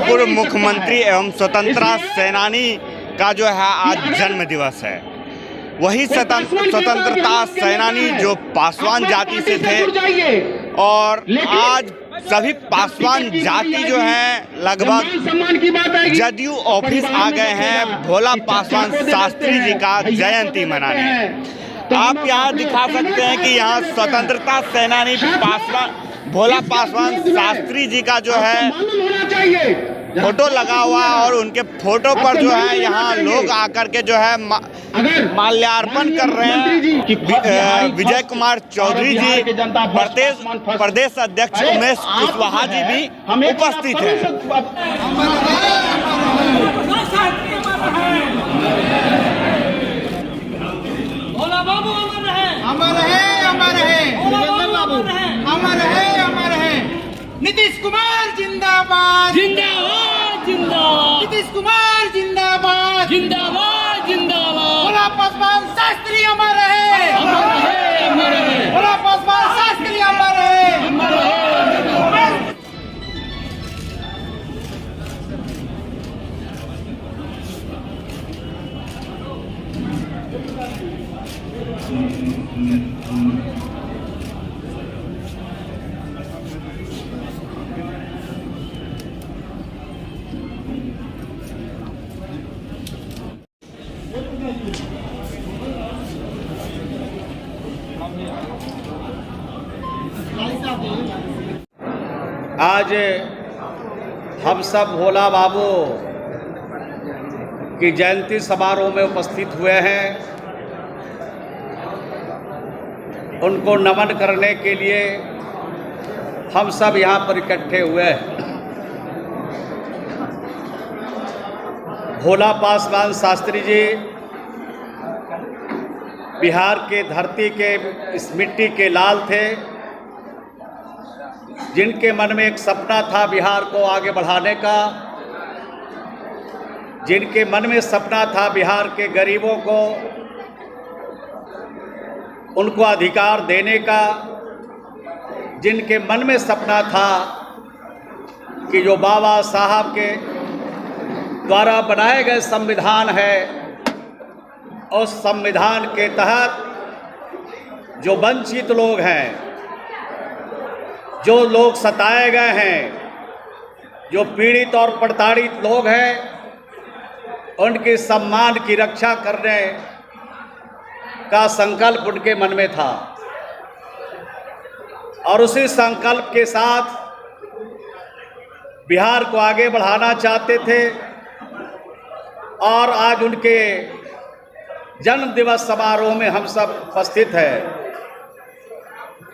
पूर्व मुख्यमंत्री एवं स्वतंत्रता सेनानी का जो है आज जन्म दिवस है। वही स्वतंत्रता सेनानी जो पासवान जाति से थे और आज सभी पासवान जाति जो है लगभग जदयू ऑफिस आ गए हैं भोला पासवान शास्त्री जी का जयंती मनाने। आप यहाँ दिखा सकते हैं कि यहाँ स्वतंत्रता सेनानी भोला पासवान शास्त्री जी का जो है फोटो लगा हुआ और उनके फोटो पर जो है यहाँ लोग आकर के जो है माल्यार्पण कर रहे हैं। विजय कुमार चौधरी जी, प्रदेश अध्यक्ष उमेश कुशवाहा जी भी उपस्थित हैं। भोला बाबू अमर है, अमर है, अमर है, अमर है, अमर है। नीतीश कुमार जिंदाबाद, जिंदाबाद जिंदाबाद, नीतीश कुमार जिंदाबाद, जिंदाबाद जिंदाबाद। भोला पासवान शास्त्री अमर है, अमर है, अमर है, भोला पासवान शास्त्री अमर है, अमर है। आज हम सब भोला बाबू की जयंती समारोह में उपस्थित हुए हैं। उनको नमन करने के लिए हम सब यहाँ पर इकट्ठे हुए हैं। भोला पासवान शास्त्री जी बिहार के धरती के इस मिट्टी के लाल थे, जिनके मन में एक सपना था बिहार को आगे बढ़ाने का, जिनके मन में सपना था बिहार के गरीबों को उनको अधिकार देने का, जिनके मन में सपना था कि जो बाबा साहब के द्वारा बनाए गए संविधान है उस संविधान के तहत जो वंचित लोग हैं, जो लोग सताए गए हैं, जो पीड़ित और प्रताड़ित लोग हैं, उनके सम्मान की रक्षा करने का संकल्प उनके मन में था और उसी संकल्प के साथ बिहार को आगे बढ़ाना चाहते थे। और आज उनके जन्म दिवस समारोह में हम सब उपस्थित हैं।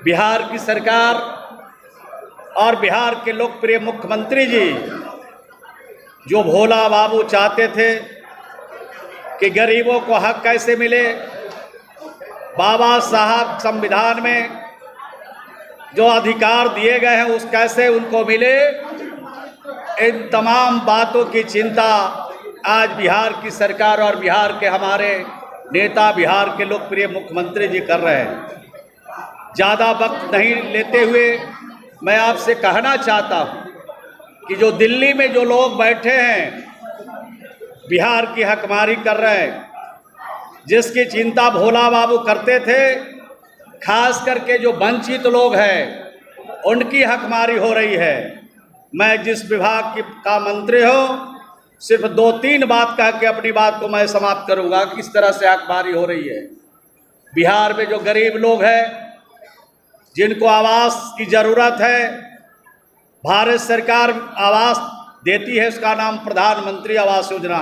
बिहार की सरकार और बिहार के लोकप्रिय मुख्यमंत्री जी जो भोला बाबू चाहते थे कि गरीबों को हक कैसे मिले, बाबा साहब संविधान में जो अधिकार दिए गए हैं उस कैसे उनको मिले, इन तमाम बातों की चिंता आज बिहार की सरकार और बिहार के हमारे नेता, बिहार के लोकप्रिय मुख्यमंत्री जी कर रहे हैं। ज़्यादा वक्त नहीं लेते हुए मैं आपसे कहना चाहता हूँ कि जो दिल्ली में जो लोग बैठे हैं बिहार की हकमारी कर रहे हैं, जिसकी चिंता भोला बाबू करते थे, खास करके जो वंचित लोग हैं उनकी हकमारी हो रही है। मैं जिस विभाग का मंत्री हूँ सिर्फ 2-3 बात कह के अपनी बात को मैं समाप्त करूँगा। किस तरह से हकमारी हो रही है बिहार में जो गरीब लोग हैं, जिनको आवास की ज़रूरत है, भारत सरकार आवास देती है, उसका नाम प्रधानमंत्री आवास योजना।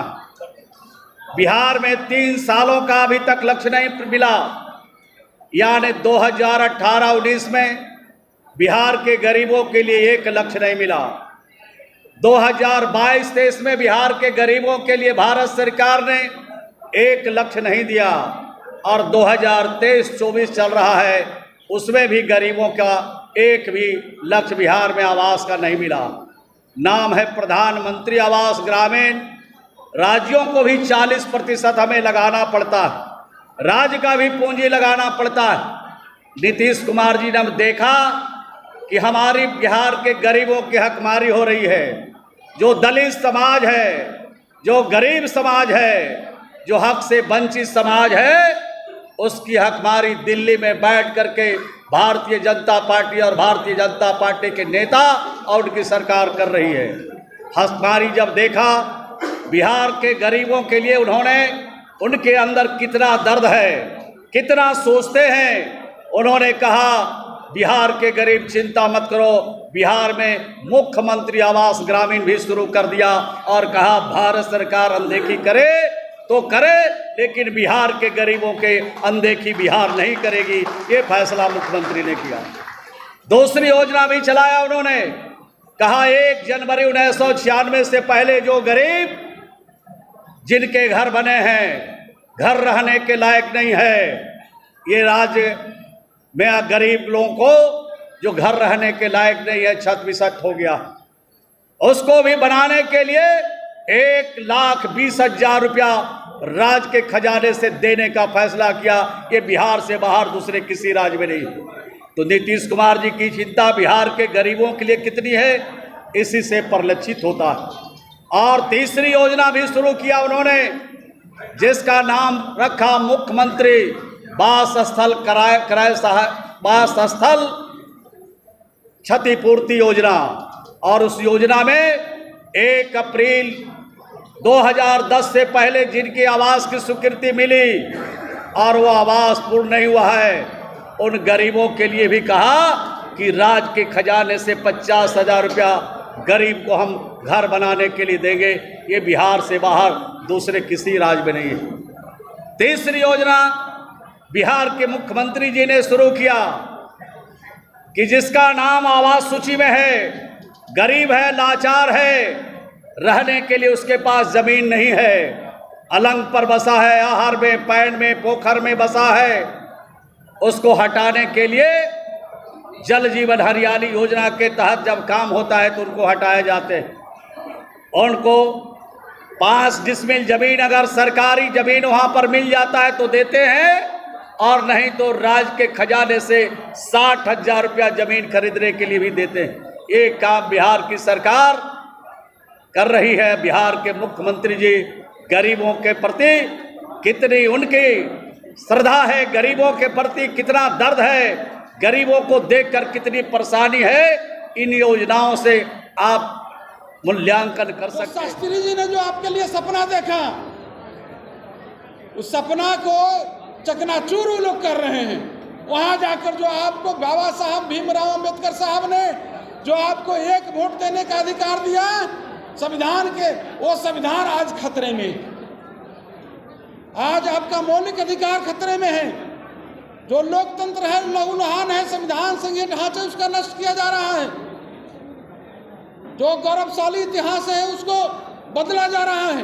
बिहार में 3 सालों का अभी तक लक्ष्य नहीं मिला, यानी 2018-19 में बिहार के गरीबों के लिए 1 लक्ष्य नहीं मिला। 2022-23 में बिहार के गरीबों के लिए भारत सरकार ने 1 लक्ष्य नहीं दिया और 2023-24 चल रहा है, उसमें भी गरीबों का 1 भी लक्ष्य बिहार में आवास का नहीं मिला। नाम है प्रधानमंत्री आवास ग्रामीण। राज्यों को भी 40% हमें लगाना पड़ता है, राज्य का भी पूंजी लगाना पड़ता है। नीतीश कुमार जी ने देखा कि हमारी बिहार के गरीबों की हकमारी हो रही है, जो दलित समाज है, जो गरीब समाज है, जो हक से वंचित समाज है, उसकी हकमारी दिल्ली में बैठ करके भारतीय जनता पार्टी और भारतीय जनता पार्टी के नेता और उनकी सरकार कर रही है। हकमारी जब देखा बिहार के गरीबों के लिए, उन्होंने उनके अंदर कितना दर्द है, कितना सोचते हैं, उन्होंने कहा बिहार के गरीब चिंता मत करो, बिहार में मुख्यमंत्री आवास ग्रामीण भी शुरू कर दिया और कहा भारत सरकार अनदेखी करे तो करे, लेकिन बिहार के गरीबों के अनदेखी बिहार नहीं करेगी। ये फैसला मुख्यमंत्री ने किया। दूसरी योजना भी चलाया उन्होंने, कहा 1 जनवरी 1996 से पहले जो गरीब जिनके घर बने हैं, घर रहने के लायक नहीं है, ये राज्य में गरीब लोगों को जो घर रहने के लायक नहीं है, छत बिछत हो गया, उसको भी बनाने के लिए 1,20,000 रुपया राज्य के खजाने से देने का फैसला किया। ये बिहार से बाहर दूसरे किसी राज्य में नहीं। तो नीतीश कुमार जी की चिंता बिहार के गरीबों के लिए कितनी है, इसी से परिलक्षित होता है। और तीसरी योजना भी शुरू किया उन्होंने, जिसका नाम रखा मुख्यमंत्री वास स्थल वास स्थल क्षतिपूर्ति योजना। और उस योजना में 1 अप्रैल 2010 से पहले जिनकी आवास की स्वीकृति मिली और वो आवास पूर्ण नहीं हुआ है, उन गरीबों के लिए भी कहा कि राज्य के खजाने से 50,000 रुपया गरीब को हम घर बनाने के लिए देंगे। ये बिहार से बाहर दूसरे किसी राज्य में नहीं है। तीसरी योजना बिहार के मुख्यमंत्री जी ने शुरू किया कि जिसका नाम आवास सूची में है, गरीब है, लाचार है, रहने के लिए उसके पास जमीन नहीं है, अलंग पर बसा है, आहार में, पैन में, पोखर में बसा है, उसको हटाने के लिए जल जीवन हरियाली योजना के तहत जब काम होता है तो उनको हटाए जाते हैं। उनको 5 डिसमिल जमीन अगर सरकारी जमीन वहां पर मिल जाता है तो देते हैं, और नहीं तो राज्य के खजाने से 60,000 रुपया जमीन खरीदने के लिए भी देते हैं। ये काम बिहार की सरकार कर रही है। बिहार के मुख्यमंत्री जी गरीबों के प्रति कितनी उनकी श्रद्धा है, गरीबों के प्रति कितना दर्द है, गरीबों को देखकर कितनी परेशानी है, इन योजनाओं से आप मूल्यांकन कर सकते हैं। शास्त्री जी ने जो आपके लिए सपना देखा, उस सपना को चकनाचूर वो लोग कर रहे हैं। वहां जाकर जो आपको बाबा साहब भीमराव अंबेडकर साहब ने जो आपको 1 वोट देने का अधिकार दिया संविधान के, वो संविधान आज खतरे में। आज आपका मौलिक अधिकार खतरे में है। जो लोकतंत्र है, लहूलुहान है, संविधान संघीय ढांचा उसका नष्ट किया जा रहा है। जो गौरवशाली इतिहास है उसको बदला जा रहा है।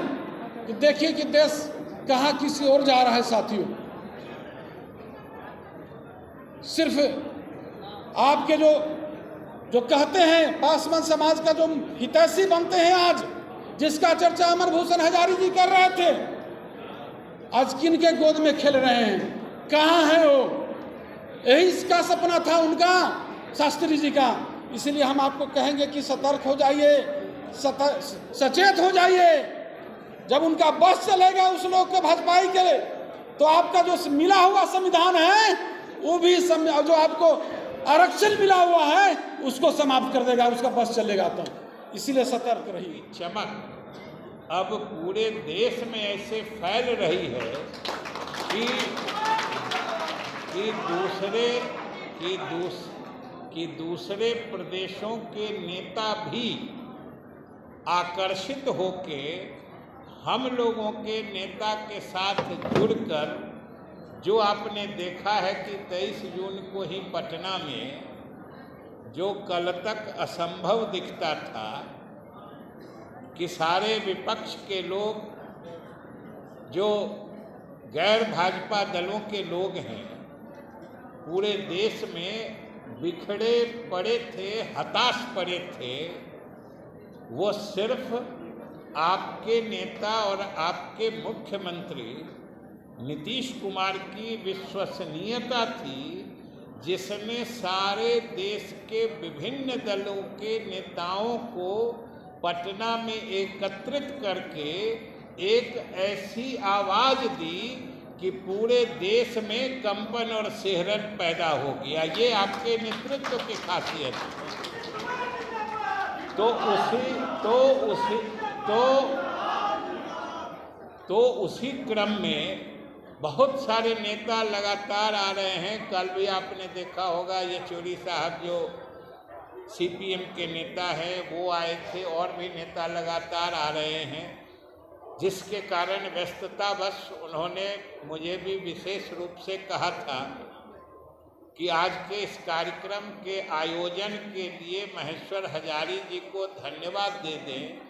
तो देखिए कि देश कहाँ किसी और जा रहा है। साथियों, सिर्फ आपके जो कहते हैं पासवान समाज का जो हितैषी बनते हैं, आज जिसका चर्चा अमर भूषण हजारी जी कर रहे थे, आज किन के गोद में खेल रहे हैं, कहाँ हैं वो? यही इसका सपना था उनका, शास्त्री जी का। इसलिए हम आपको कहेंगे कि सतर्क हो जाइए, सचेत हो जाइए। जब उनका बस चलेगा उस लोग को भाजपाई के, तो आपका जो मिला हुआ संविधान है वो भी जो आपको आरक्षण मिला हुआ है उसको समाप्त कर देगा, उसका बस चलेगा। तो इसीलिए सतर्क रहिए। चमक अब पूरे देश में ऐसे फैल रही है कि दूसरे प्रदेशों के नेता भी आकर्षित होके हम लोगों के नेता के साथ जुड़कर, जो आपने देखा है कि 23 जून को ही पटना में जो कल तक असंभव दिखता था कि सारे विपक्ष के लोग, जो गैर भाजपा दलों के लोग हैं, पूरे देश में बिखरे पड़े थे, हताश पड़े थे, वो सिर्फ आपके नेता और आपके मुख्यमंत्री नीतीश कुमार की विश्वसनीयता थी, जिसने सारे देश के विभिन्न दलों के नेताओं को पटना में एकत्रित करके एक ऐसी आवाज दी कि पूरे देश में कंपन और सिहरन पैदा हो गया। ये आपके नेतृत्व की खासियत है। तो उसी क्रम में बहुत सारे नेता लगातार आ रहे हैं। कल भी आपने देखा होगा येचुरी साहब जो सीपीएम के नेता हैं वो आए थे, और भी नेता लगातार आ रहे हैं, जिसके कारण व्यस्ततावश उन्होंने मुझे भी विशेष रूप से कहा था कि आज के इस कार्यक्रम के आयोजन के लिए महेश्वर हजारी जी को धन्यवाद दे दें